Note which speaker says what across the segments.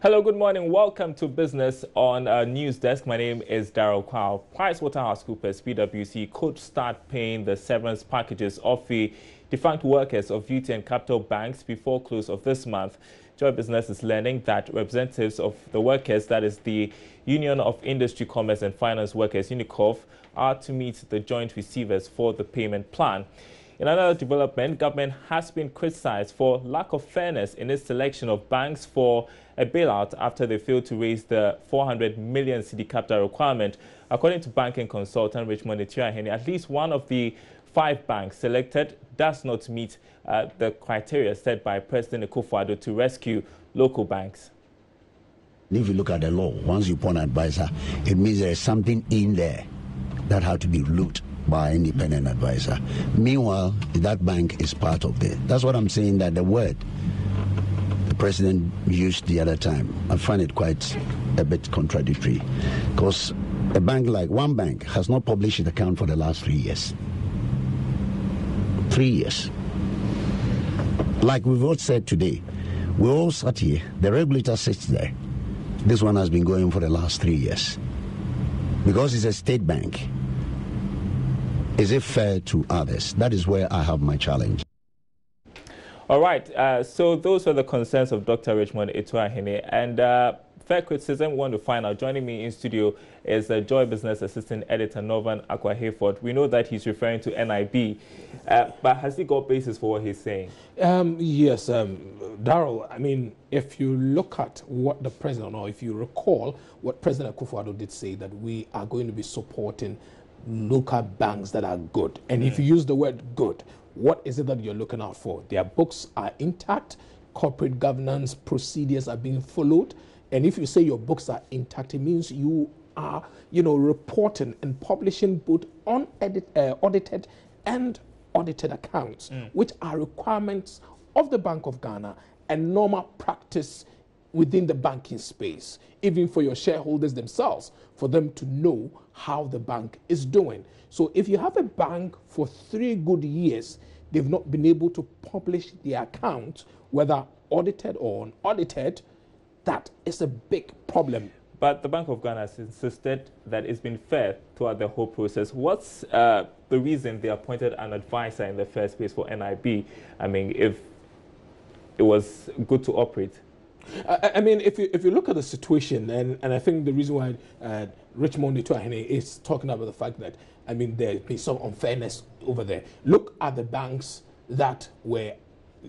Speaker 1: Hello, good morning. Welcome to Business on News Desk. My name is Daryl Kwao. PricewaterhouseCoopers, PwC, could start paying the severance packages of the defunct workers of Beauty and Capital banks before close of this month. Joy Business is learning that representatives of the workers, that is the Union of Industry, Commerce and Finance Workers, UNICOF, are to meet the joint receivers for the payment plan. In another development, government has been criticized for lack of fairness in its selection of banks for a bailout after they failed to raise the 400 million cedi capital requirement. According to banking consultant Richmond Etuahene, at least one of the 5 banks selected does not meet the criteria set by President Akufo-Addo to rescue local banks.
Speaker 2: If you look at the law, once you appoint an advisor, it means there is something in there that had to be looked by an independent advisor. Meanwhile, that bank is part of it. That's what I'm saying, that the word the president used the other time, I find it quite a bit contradictory, because a bank like one bank has not published its account for the last 3 years. 3 years. Like we've all said today, we all sat here, the regulator sits there. This one has been going for the last 3 years. Because it's a state bank, is it fair to others? That is where I have my challenge.
Speaker 1: All right. So those are the concerns of Dr. Richmond Etuahene. And fair criticism, we want to find out. Joining me in studio is Joy Business Assistant Editor Norman Akwa-Hayford. We know that he's referring to NIB, but has he got basis for what he's saying?
Speaker 3: Yes, Daryl, I mean, if you look at what the president, or if you recall what President Akufo-Addo did say, that we are going to be supporting local banks that are good. And if you use the word good, what is it that you're looking out for? Their books are intact, corporate governance procedures are being followed. And if you say your books are intact, it means you are, reporting and publishing both audited and audited accounts, which are requirements of the Bank of Ghana and normal practice within the banking space, even for your shareholders themselves, for them to know how the bank is doing. So if you have a bank for 3 good years, they've not been able to publish their account, whether audited or unaudited, that is a big problem.
Speaker 1: But the Bank of Ghana has insisted that it's been fair throughout the whole process. What's the reason they appointed an advisor in the first place for NIB? I mean, if it was good to operate.
Speaker 3: I mean, if you look at the situation, and I think the reason why Richmond Etuahene is talking about the fact that, I mean, there's been some unfairness over there. Look at the banks that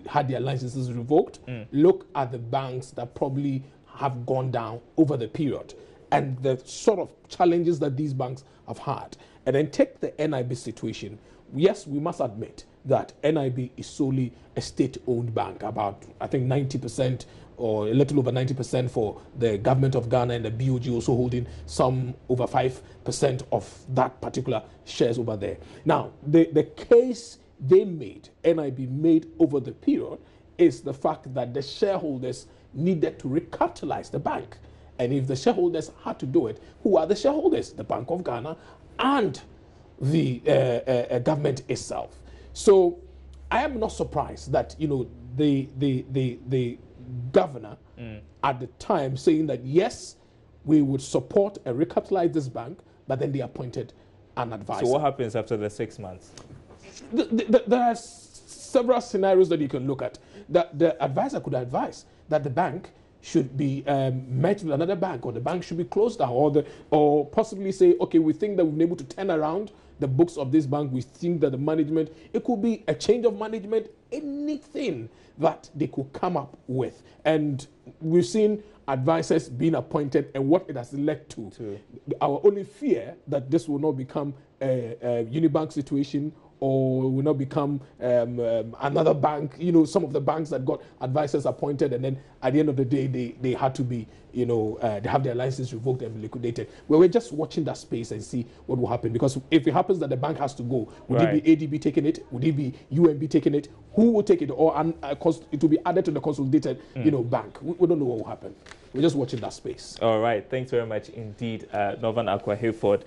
Speaker 3: had their licenses revoked. Look at the banks that probably have gone down over the period, and the sort of challenges that these banks have had. And then take the NIB situation. Yes, we must admit that NIB is solely a state-owned bank, about, I think, 90% or a little over 90% for the government of Ghana, and the BOG also holding some over 5% of that particular shares over there. Now, the case NIB made over the period, is the fact that the shareholders needed to recapitalize the bank. And if the shareholders had to do it, who are the shareholders? The Bank of Ghana and the government itself. So I am not surprised that, the governor at the time saying that, yes, we would support and recapitalize this bank, but then they appointed an advisor.
Speaker 1: So what happens after the 6 months?
Speaker 3: There are several scenarios that you can look at. That the advisor could advise that the bank should be merged with another bank, or the bank should be closed down, or possibly say, okay, we think that we've been able to turn around the books of this bank. We think that the management, it could be a change of management, anything that they could come up with. And we've seen advisors being appointed and what it has led to. Our only fear that this will not become a Unibank situation, or will not become another bank, some of the banks that got advisors appointed, and then at the end of the day, they had to be, they have their license revoked and liquidated. Well, we're just watching that space and see what will happen. Because if it happens that the bank has to go, would it be ADB taking it? Would it be UMB taking it? Who will take it? Or it will be added to the consolidated, bank? We don't know what will happen. We're just watching that space.
Speaker 1: All right. Thanks very much indeed, Norman Akwa-Hayford,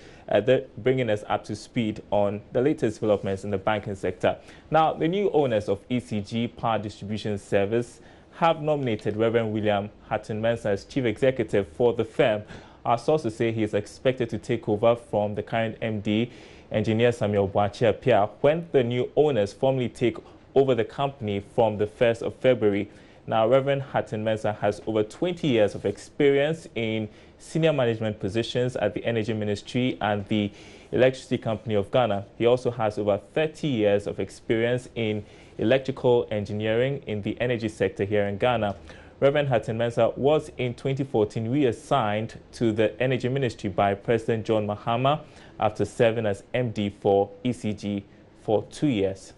Speaker 1: bringing us up to speed on the latest developments in the banking sector. Now, the new owners of ECG Power Distribution Service have nominated Reverend William Hatton-Mensah as chief executive for the firm. Our sources say he is expected to take over from the current MD, engineer Samuel Boakye-Appiah, when the new owners formally take over the company from the 1st of February. Now, Reverend Hatton-Mensah has over 20 years of experience in senior management positions at the Energy Ministry and the Electricity Company of Ghana. He also has over 30 years of experience in electrical engineering in the energy sector here in Ghana. Reverend Hatton-Mensah was in 2014 reassigned to the Energy Ministry by President John Mahama after serving as MD for ECG for 2 years.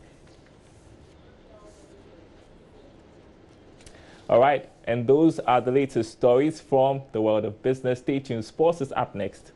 Speaker 1: All right, and those are the latest stories from the world of business. Stay tuned. Sports is up next.